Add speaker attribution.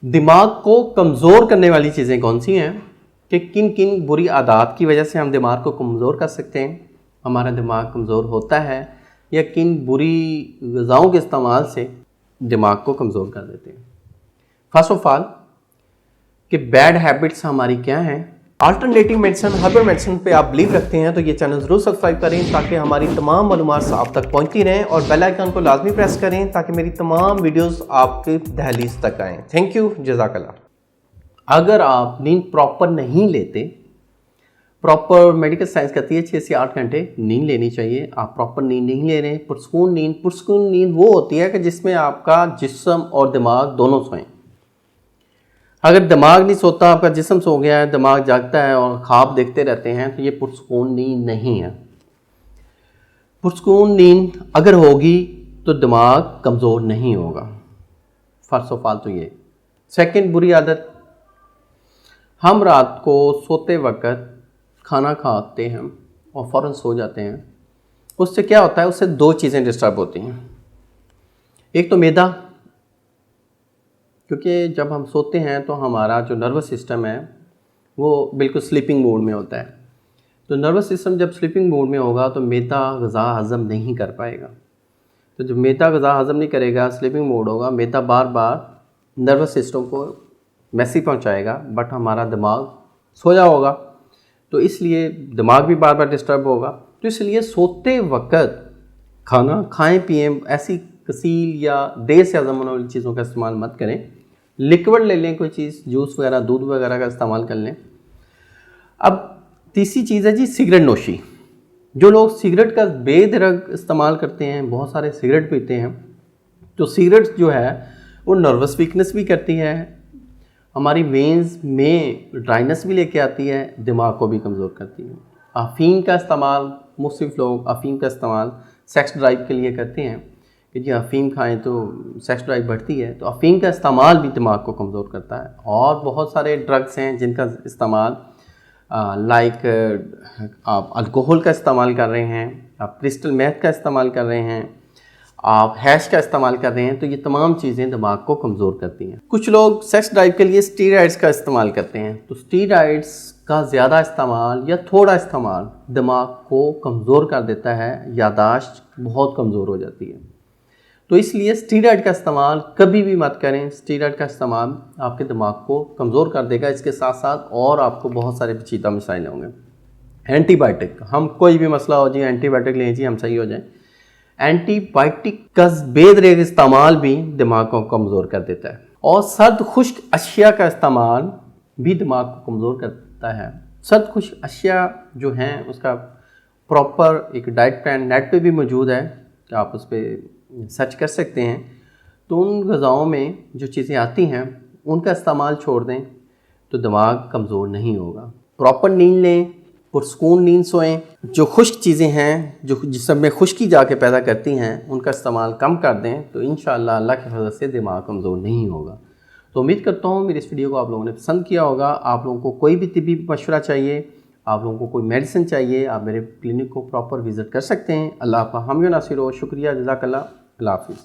Speaker 1: दिमाग को कमज़ोर करने वाली चीज़ें कौन सी हैं कि किन किन बुरी आदत की वजह से हम दिमाग को कमज़ोर कर सकते हैं, हमारा दिमाग कमज़ोर होता है, या किन बुरी ग़िज़ाओं के इस्तेमाल से दिमाग को कमज़ोर कर देते हैं। फर्स्ट ऑफ ऑल कि बैड हैबिट्स हमारी क्या हैं। अल्टरनेटिव मेडिसिन, हर्बल मेडिसिन पे आप बिलीव रखते हैं तो ये चैनल ज़रूर सब्सक्राइब करें ताकि हमारी तमाम मालूमात आप तक पहुंचती रहें, और बेल आइकन को लाजमी प्रेस करें ताकि मेरी तमाम वीडियोस आपके दहलीज तक आएँ। थैंक यू, जज़ाकल्लाह। अगर आप नींद प्रॉपर नहीं लेते, प्रॉपर मेडिकल साइंस कहती है 6 से 8 घंटे नींद लेनी चाहिए, आप प्रॉपर नींद नहीं ले रहे। पुरसकून नींद वो होती है कि जिसमें आपका जिस्म और दिमाग दोनों सोएं। अगर दिमाग नहीं सोता, आपका जिस्म सो गया है, दिमाग जागता है और ख्वाब देखते रहते हैं, तो ये पुरसकून नींद नहीं है। पुरसकून नींद अगर होगी तो दिमाग कमज़ोर नहीं होगा। फर्स्ट ऑफ ऑल तो ये। सेकंड बुरी आदत, हम रात को सोते वक्त खाना खाते हैं और फ़ौरन सो जाते हैं। उससे क्या होता है, उससे दो चीज़ें डिस्टर्ब होती हैं। एक तो मैदा, क्योंकि जब हम सोते हैं तो हमारा जो नर्वस सिस्टम है वो बिल्कुल स्लीपिंग मोड में होता है। तो नर्वस सिस्टम जब स्लीपिंग मोड में होगा तो मैदा ग़िज़ा हज़म नहीं कर पाएगा। तो जब मैदा ग़िज़ा हज़म नहीं करेगा, स्लीपिंग मोड होगा, मैदा बार बार नर्वस सिस्टम को मैसेज पहुंचाएगा, बट हमारा दिमाग सोया होगा, तो इसलिए दिमाग भी बार बार डिस्टर्ब होगा। तो इसलिए सोते वक्त खाना खाएं पिएं, ऐसी कसील या देर से हज़म होने वाली चीज़ों का इस्तेमाल मत करें। लिक्विड ले लें, कोई चीज़, जूस वगैरह, दूध वगैरह का इस्तेमाल कर लें। अब तीसरी चीज़ है जी सिगरेट नोशी। जो लोग सिगरेट का बेधड़क इस्तेमाल करते हैं, बहुत सारे सिगरेट पीते हैं, तो सिगरेट जो है वो नर्वस वीकनेस भी करती है, हमारी वेन्स में ड्राइनेस भी लेके आती है, दिमाग को भी कमज़ोर करती है। अफ़ीम का इस्तेमाल, मुख्तलिफ लोग अफ़ीम का इस्तेमाल सेक्स ड्राइव के लिए करते हैं कि जी अफ़ीम खाएं तो सेक्स ड्राइव बढ़ती है, तो अफ़ीम का इस्तेमाल भी दिमाग को कमज़ोर करता है। और बहुत सारे ड्रग्स हैं जिनका इस्तेमाल लाइक आप अल्कोहल का इस्तेमाल कर रहे हैं, आप क्रिस्टल मेथ का इस्तेमाल कर रहे हैं, आप हैश का इस्तेमाल कर रहे हैं, तो ये तमाम चीज़ें दिमाग को कमज़ोर करती हैं। कुछ लोग सेक्स ड्राइव के लिए स्टीरॉइड्स का इस्तेमाल करते हैं, तो स्टीरॉइड्स का ज़्यादा इस्तेमाल या थोड़ा इस्तेमाल दिमाग को कमज़ोर कर देता है, यादाश्त बहुत कमज़ोर हो जाती है। तो इसलिए स्टीरॉइड का इस्तेमाल कभी भी मत करें। स्टीरॉइड का इस्तेमाल आपके दिमाग को कमज़ोर कर देगा। इसके साथ साथ और आपको बहुत सारे पेचीदा मसाइल होंगे। एंटीबायोटिक, हम कोई भी मसला हो जी एंटीबायोटिक लें जी, हम सही हो जाएं। एंटीबायोटिक का बेदरेग इस्तेमाल भी दिमाग को कमज़ोर कर देता है। और सर्द खुश्क अशिया का इस्तेमाल भी दिमाग को कमज़ोर करता है। सर्द खुश्क अशिया जो हैं उसका प्रॉपर एक डाइट प्लान नेट पे भी मौजूद है, आप उस पर सर्च कर सकते हैं। तो उन ग़िज़ाओं में जो चीज़ें आती हैं उनका इस्तेमाल छोड़ दें तो दिमाग कमज़ोर नहीं होगा। प्रॉपर नींद लें, पुरसकून नींद सोएं। जो खुश्क चीज़ें हैं जो जिस्म में खुश्की जाके पैदा करती हैं उनका इस्तेमाल कम कर दें, तो इंशाअल्लाह अल्लाह की फज़ल से दिमाग कमज़ोर नहीं होगा। तो उम्मीद करता हूँ मेरी इस वीडियो को आप लोगों ने पसंद किया होगा। आप लोगों को कोई भी तिब्बी मशवरा चाहिए, आप लोगों को कोई मेडिसिन चाहिए, आप मेरे क्लिनिक को प्रॉपर विज़िट कर सकते हैं। अल्लाह आपका हामी व नासिर हो। शुक्रिया, जज़ाकल्लाह, अल्लाह हाफ़िज़।